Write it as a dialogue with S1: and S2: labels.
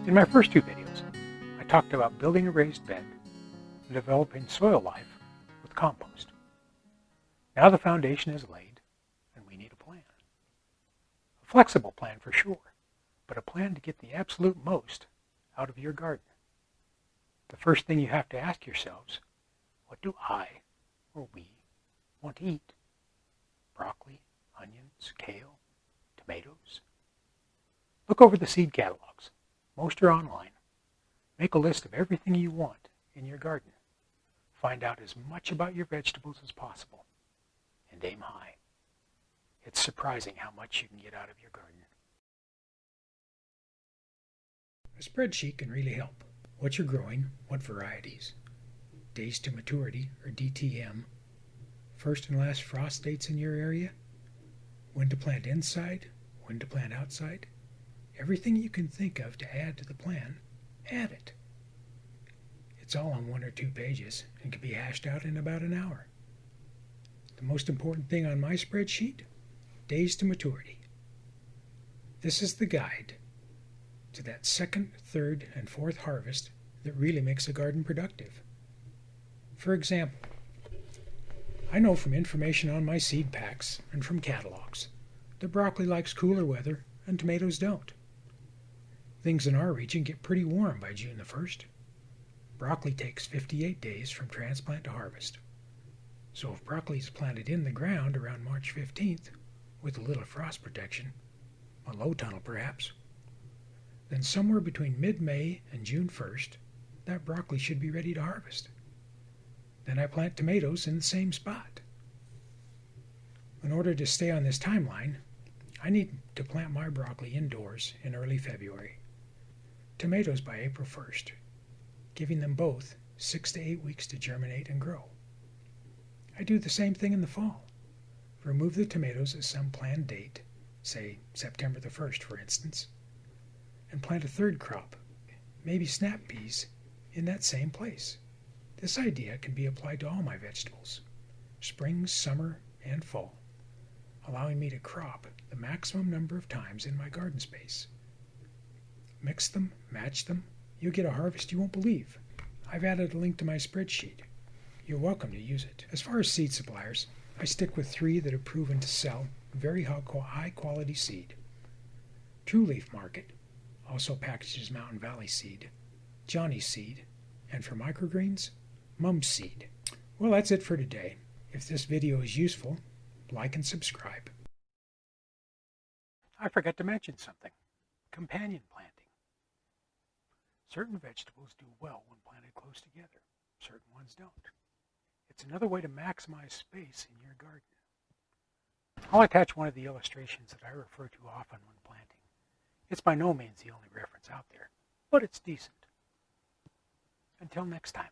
S1: In my first two videos, I talked about building a raised bed and developing soil life with compost. Now the foundation is laid and we need a plan. A flexible plan for sure, but a plan to get the absolute most out of your garden. The first thing you have to ask yourselves, what do I or we want to eat? Broccoli, onions, kale, tomatoes? Look over the seed catalogs. Most are online. Make a list of everything you want in your garden. Find out as much about your vegetables as possible. And aim high. It's surprising how much you can get out of your garden. A spreadsheet can really help. What you're growing, what varieties, days to maturity or DTM, first and last frost dates in your area, when to plant inside, when to plant outside. Everything you can think of to add to the plan, add it. It's all on 1 or 2 pages and can be hashed out in about an hour. The most important thing on my spreadsheet, days to maturity. This is the guide to that second, third, and fourth harvest that really makes a garden productive. For example, I know from information on my seed packs and from catalogs that broccoli likes cooler weather and tomatoes don't. Things in our region get pretty warm by June the 1st. Broccoli takes 58 days from transplant to harvest. So if broccoli is planted in the ground around March 15th, with a little frost protection, a low tunnel perhaps, then somewhere between mid-May and June 1st, that broccoli should be ready to harvest. Then I plant tomatoes in the same spot. In order to stay on this timeline, I need to plant my broccoli indoors in early February. Tomatoes by April 1st, giving them both 6 to 8 weeks to germinate and grow. I do the same thing in the fall. Remove the tomatoes at some planned date, say September the 1st for instance, and plant a third crop, maybe snap peas, in that same place. This idea can be applied to all my vegetables, spring, summer, and fall, allowing me to crop the maximum number of times in my garden space. Mix them, match them, you'll get a harvest you won't believe. I've added a link to my spreadsheet. You're welcome to use it. As far as seed suppliers, I stick with 3 that have proven to sell very high quality seed. True Leaf Market also packages Mountain Valley Seed, Johnny's Seed, and for microgreens, Mum's Seed. Well, that's it for today. If this video is useful, like and subscribe. I forgot to mention something. Companion planting. Certain vegetables do well when planted close together. Certain ones don't. It's another way to maximize space in your garden. I'll attach one of the illustrations that I refer to often when planting. It's by no means the only reference out there, but it's decent. Until next time.